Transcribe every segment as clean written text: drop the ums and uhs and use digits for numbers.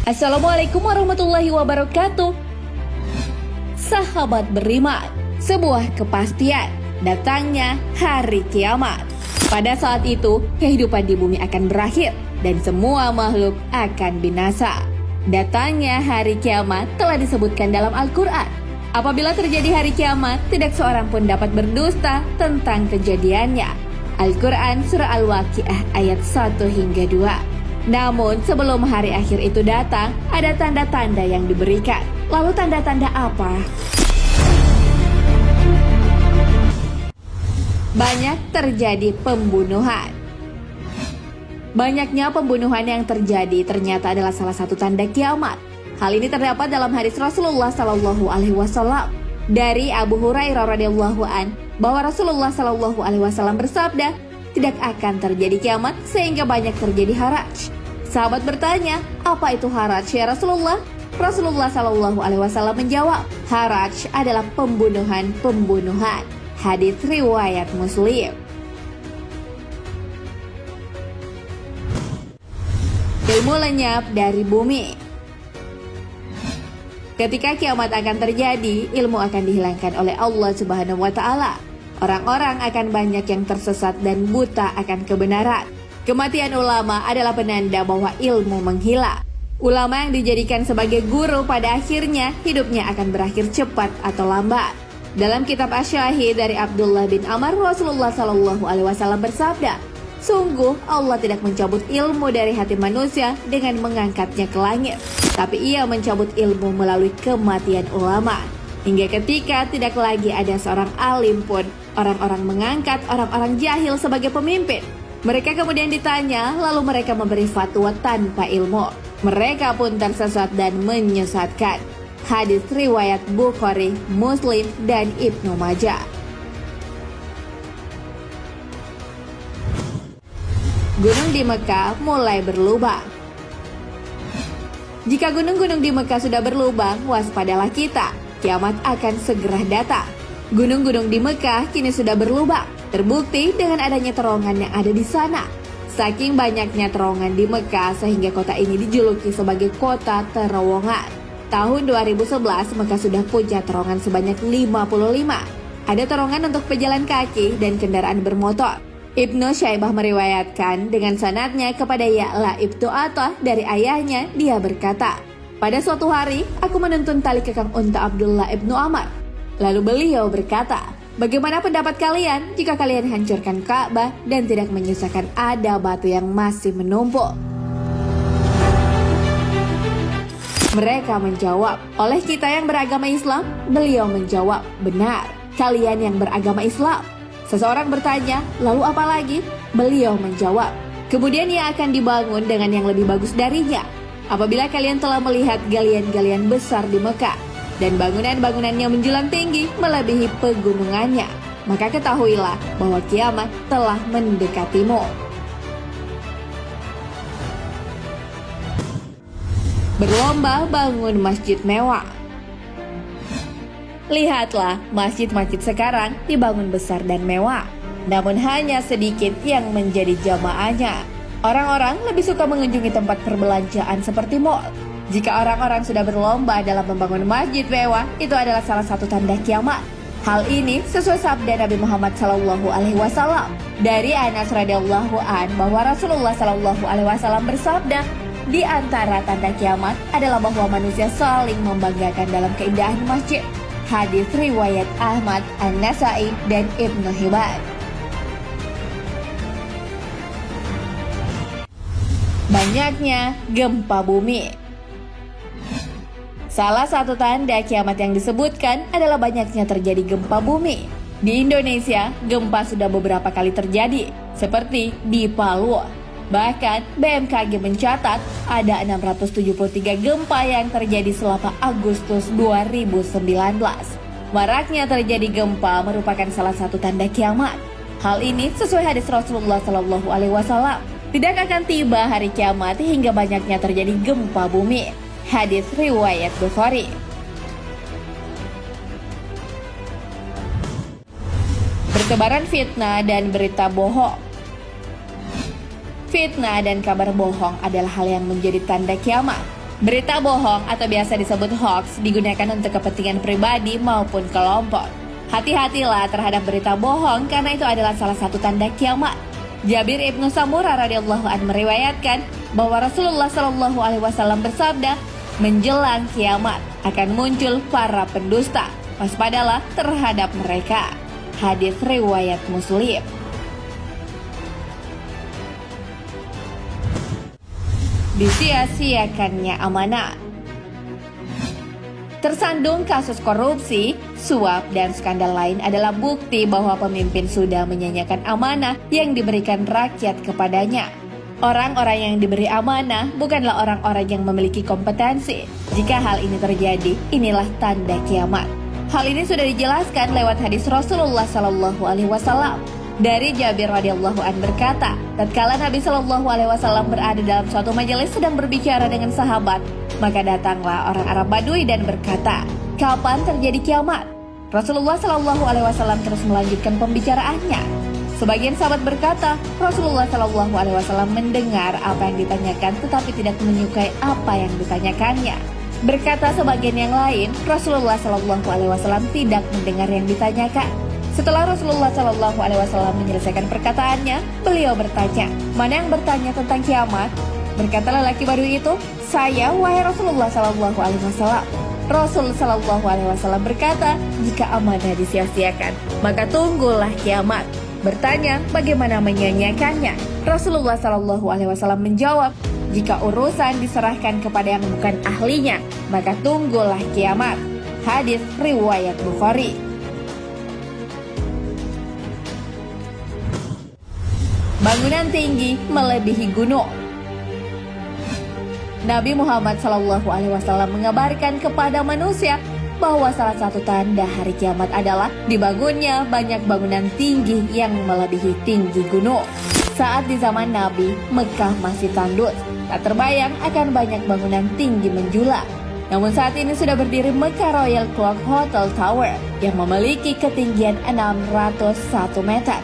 Assalamualaikum warahmatullahi wabarakatuh. Sahabat beriman, sebuah kepastian datangnya hari kiamat. Pada saat itu, kehidupan di bumi akan berakhir dan semua makhluk akan binasa. Datangnya hari kiamat telah disebutkan dalam Al-Quran. Apabila terjadi hari kiamat, tidak seorang pun dapat berdusta tentang kejadiannya. Al-Quran Surah Al-Waqiah ayat 1 hingga 2. Namun sebelum hari akhir itu datang, ada tanda-tanda yang diberikan. Lalu tanda-tanda apa? Banyak terjadi pembunuhan. Banyaknya pembunuhan yang terjadi ternyata adalah salah satu tanda kiamat. Hal ini terdapat dalam hadis Rasulullah Sallallahu Alaihi Wasallam dari Abu Hurairah radhiyallahu an bahwa Rasulullah Sallallahu Alaihi Wasallam bersabda, tidak akan terjadi kiamat sehingga banyak terjadi haraj. Sahabat bertanya, apa itu haraj ya Rasulullah? Rasulullah Sallallahu Alaihi Wasallam menjawab, haraj adalah pembunuhan. Hadis riwayat Muslim. Ilmu lenyap dari bumi. Ketika kiamat akan terjadi, ilmu akan dihilangkan oleh Allah Subhanahu wa Ta'ala. Orang-orang akan banyak yang tersesat dan buta akan kebenaran. Kematian ulama adalah penanda bahwa ilmu menghilang. Ulama yang dijadikan sebagai guru pada akhirnya hidupnya akan berakhir cepat atau lambat. Dalam kitab Asy-Syahid dari Abdullah bin Amr, Rasulullah Sallallahu Alaihi Wasallam bersabda, sungguh Allah tidak mencabut ilmu dari hati manusia dengan mengangkatnya ke langit, tapi ia mencabut ilmu melalui kematian ulama. Hingga ketika tidak lagi ada seorang alim pun, orang-orang mengangkat orang-orang jahil sebagai pemimpin. Mereka kemudian ditanya, lalu mereka memberi fatwa tanpa ilmu. Mereka pun tersesat dan menyesatkan. Hadis riwayat Bukhari, Muslim, dan Ibnu Majah. Gunung di Mekah mulai berlubang. Jika gunung-gunung di Mekah sudah berlubang, waspadalah kita. Kiamat akan segera datang. Gunung-gunung di Mekah kini sudah berlubang. Terbukti dengan adanya terowongan yang ada di sana. Saking banyaknya terowongan di Mekah sehingga kota ini dijuluki sebagai kota terowongan. Tahun 2011 Mekah sudah punya terowongan sebanyak 55. Ada terowongan untuk pejalan kaki dan kendaraan bermotor. Ibnu Syaibah meriwayatkan dengan sanadnya kepada Ya'la Ibnu Atah dari ayahnya, dia berkata, pada suatu hari aku menuntun tali kekang unta Abdullah Ibnu Amr. Lalu beliau berkata, bagaimana pendapat kalian jika kalian hancurkan Ka'bah dan tidak menyusahkan ada batu yang masih menumpuk? Mereka menjawab, oleh kita yang beragama Islam? Beliau menjawab, benar, kalian yang beragama Islam. Seseorang bertanya, lalu apa lagi? Beliau menjawab, kemudian ia akan dibangun dengan yang lebih bagus darinya. Apabila kalian telah melihat galian-galian besar di Mekah, dan bangunan-bangunannya menjulang tinggi melebihi pegunungannya, maka ketahuilah bahwa kiamat telah mendekatimu. Berlomba bangun masjid mewah. Lihatlah, masjid-masjid sekarang dibangun besar dan mewah, namun hanya sedikit yang menjadi jamaahnya. Orang-orang lebih suka mengunjungi tempat perbelanjaan seperti mal. Jika orang-orang sudah berlomba dalam membangun masjid mewah, itu adalah salah satu tanda kiamat. Hal ini sesuai sabda Nabi Muhammad Sallallahu Alaihi Wasallam dari Anas radhiyallahu an bahwa Rasulullah Sallallahu Alaihi Wasallam bersabda, di antara tanda kiamat adalah bahwa manusia saling membanggakan dalam keindahan masjid. Hadis riwayat Ahmad, An-Nasai, dan Ibnu Hibban. Banyaknya gempa bumi. Salah satu tanda kiamat yang disebutkan adalah banyaknya terjadi gempa bumi. Di Indonesia, gempa sudah beberapa kali terjadi, seperti di Palu. Bahkan, BMKG mencatat ada 673 gempa yang terjadi selama Agustus 2019. Maraknya terjadi gempa merupakan salah satu tanda kiamat. Hal ini sesuai hadis Rasulullah Sallallahu Alaihi Wasallam. Tidak akan tiba hari kiamat hingga banyaknya terjadi gempa bumi. Hadis riwayat Bukhari. Bertebaran fitnah dan berita bohong. Fitnah dan kabar bohong adalah hal yang menjadi tanda kiamat. Berita bohong atau biasa disebut hoax digunakan untuk kepentingan pribadi maupun kelompok. Hati-hatilah terhadap berita bohong karena itu adalah salah satu tanda kiamat. Jabir ibnu Samurah radhiyallahu anhu meriwayatkan bahwa Rasulullah Shallallahu alaihi wasallam bersabda, menjelang kiamat akan muncul para pendusta. Waspadalah terhadap mereka. Hadis riwayat Muslim. Disia-siakannya amanah. Tersandung kasus korupsi, suap, dan skandal lain adalah bukti bahwa pemimpin sudah menyanyiakan amanah yang diberikan rakyat kepadanya. Orang-orang yang diberi amanah bukanlah orang-orang yang memiliki kompetensi. Jika hal ini terjadi, inilah tanda kiamat. Hal ini sudah dijelaskan lewat hadis Rasulullah Shallallahu alaihi wasallam. Dari Jabir radhiyallahu anhu berkata, tatkala Nabi Shallallahu alaihi wasallam berada dalam suatu majelis sedang berbicara dengan sahabat, maka datanglah orang Arab Badui dan berkata, kapan terjadi kiamat? Rasulullah Shallallahu alaihi wasallam terus melanjutkan pembicaraannya. Sebagian sahabat berkata, Rasulullah Shallallahu alaihi wasallam mendengar apa yang ditanyakan tetapi tidak menyukai apa yang ditanyakannya. Berkata sebagian yang lain, Rasulullah Shallallahu alaihi wasallam tidak mendengar yang ditanyakan. Setelah Rasulullah Shallallahu alaihi wasallam menyelesaikan perkataannya, beliau bertanya, mana yang bertanya tentang kiamat? Berkata lelaki Badui itu, saya wahai Rasulullah Shallallahu alaihi wasallam. Rasul Shallallahu alaihi wasallam berkata, jika amanah disia-siakan, maka tunggulah kiamat. Bertanya, bagaimana menyanyiakannya? Rasulullah Shallallahu alaihi wasallam menjawab, jika urusan diserahkan kepada yang bukan ahlinya, maka tunggulah kiamat. Hadis riwayat Bukhari. Bangunan tinggi melebihi gunung. Nabi Muhammad SAW mengabarkan kepada manusia bahwa salah satu tanda hari kiamat adalah dibangunnya banyak bangunan tinggi yang melebihi tinggi gunung. Saat di zaman Nabi, Mekah masih tandus, tak terbayang akan banyak bangunan tinggi menjulang. Namun saat ini sudah berdiri Mekah Royal Clock Hotel Tower yang memiliki ketinggian 601 meter.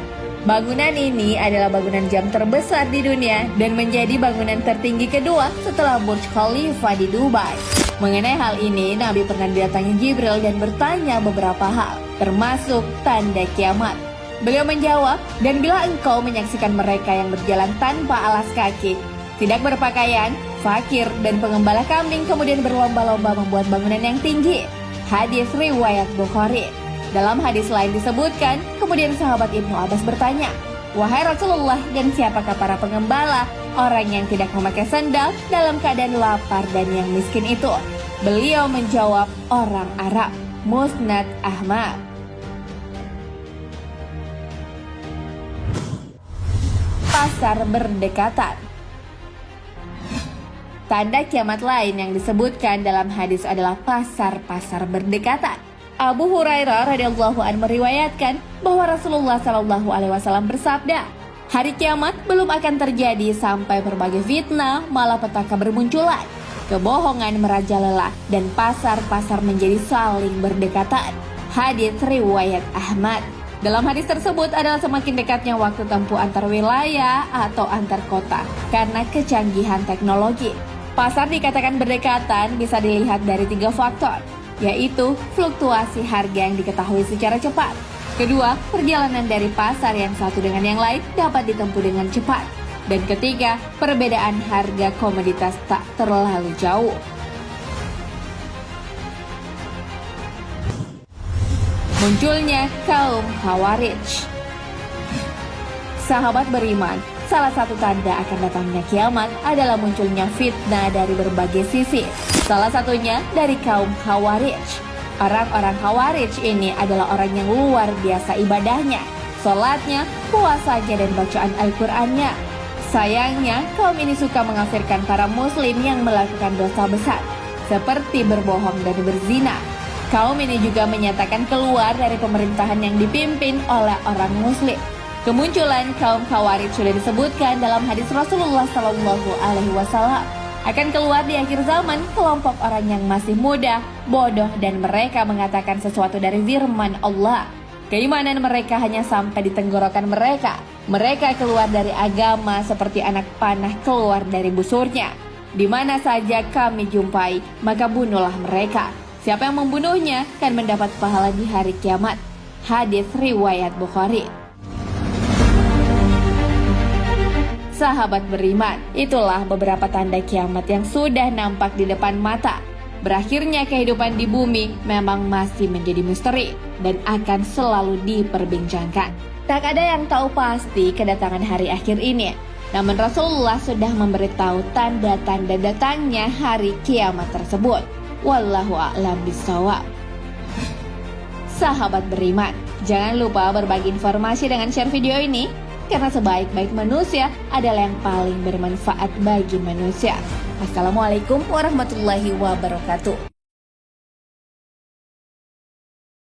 Bangunan ini adalah bangunan jam terbesar di dunia dan menjadi bangunan tertinggi kedua setelah Burj Khalifa di Dubai. Mengenai hal ini, Nabi pernah didatangi Jibril dan bertanya beberapa hal, termasuk tanda kiamat. Beliau menjawab, dan bila engkau menyaksikan mereka yang berjalan tanpa alas kaki, tidak berpakaian, fakir, dan pengembala kambing kemudian berlomba-lomba membuat bangunan yang tinggi. Hadis riwayat Bukhari. Dalam hadis lain disebutkan, kemudian sahabat Ibnu Abbas bertanya, wahai Rasulullah, dan siapakah para pengembala, orang yang tidak memakai sandal dalam keadaan lapar dan yang miskin itu? Beliau menjawab, orang Arab. Musnad Ahmad. Pasar berdekatan. Tanda kiamat lain yang disebutkan dalam hadis adalah pasar-pasar berdekatan. Abu Hurairah radhiyallahu anhu meriwayatkan bahwa Rasulullah Shallallahu alaihi wasallam bersabda, hari kiamat belum akan terjadi sampai berbagai fitnah, malapetaka bermunculan, kebohongan merajalela, dan pasar-pasar menjadi saling berdekatan. Hadis riwayat Ahmad. Dalam hadis tersebut adalah semakin dekatnya waktu tempuh antar wilayah atau antar kota karena kecanggihan teknologi. Pasar dikatakan berdekatan bisa dilihat dari 3 faktor, yaitu fluktuasi harga yang diketahui secara cepat. Kedua, perjalanan dari pasar yang satu dengan yang lain dapat ditempuh dengan cepat. Dan ketiga, perbedaan harga komoditas tak terlalu jauh. Munculnya kaum Khawarij. Sahabat beriman, salah satu tanda akan datangnya kiamat adalah munculnya fitnah dari berbagai sisi. Salah satunya dari kaum Khawarij. Orang-orang Khawarij ini adalah orang yang luar biasa ibadahnya, sholatnya, puasanya, dan bacaan Al-Qur'annya. Sayangnya, kaum ini suka mengafirkan para muslim yang melakukan dosa besar, seperti berbohong dan berzina. Kaum ini juga menyatakan keluar dari pemerintahan yang dipimpin oleh orang muslim. Kemunculan kaum Khawarij sudah disebutkan dalam hadis Rasulullah Shallallahu alaihi wasallam. Akan keluar di akhir zaman kelompok orang yang masih muda, bodoh, dan mereka mengatakan sesuatu dari firman Allah. Keimanan mereka hanya sampai di tenggorokan mereka. Mereka keluar dari agama seperti anak panah keluar dari busurnya. Di mana saja kami jumpai, maka bunuhlah mereka. Siapa yang membunuhnya akan mendapat pahala di hari kiamat. Hadis riwayat Bukhari. Sahabat beriman, itulah beberapa tanda kiamat yang sudah nampak di depan mata. Berakhirnya kehidupan di bumi memang masih menjadi misteri dan akan selalu diperbincangkan. Tak ada yang tahu pasti kedatangan hari akhir ini. Namun Rasulullah sudah memberitahu tanda-tanda datangnya hari kiamat tersebut. Wallahu a'lam bishawab. Sahabat beriman, jangan lupa berbagi informasi dengan share video ini, karena sebaik-baik manusia adalah yang paling bermanfaat bagi manusia. Assalamualaikum warahmatullahi wabarakatuh.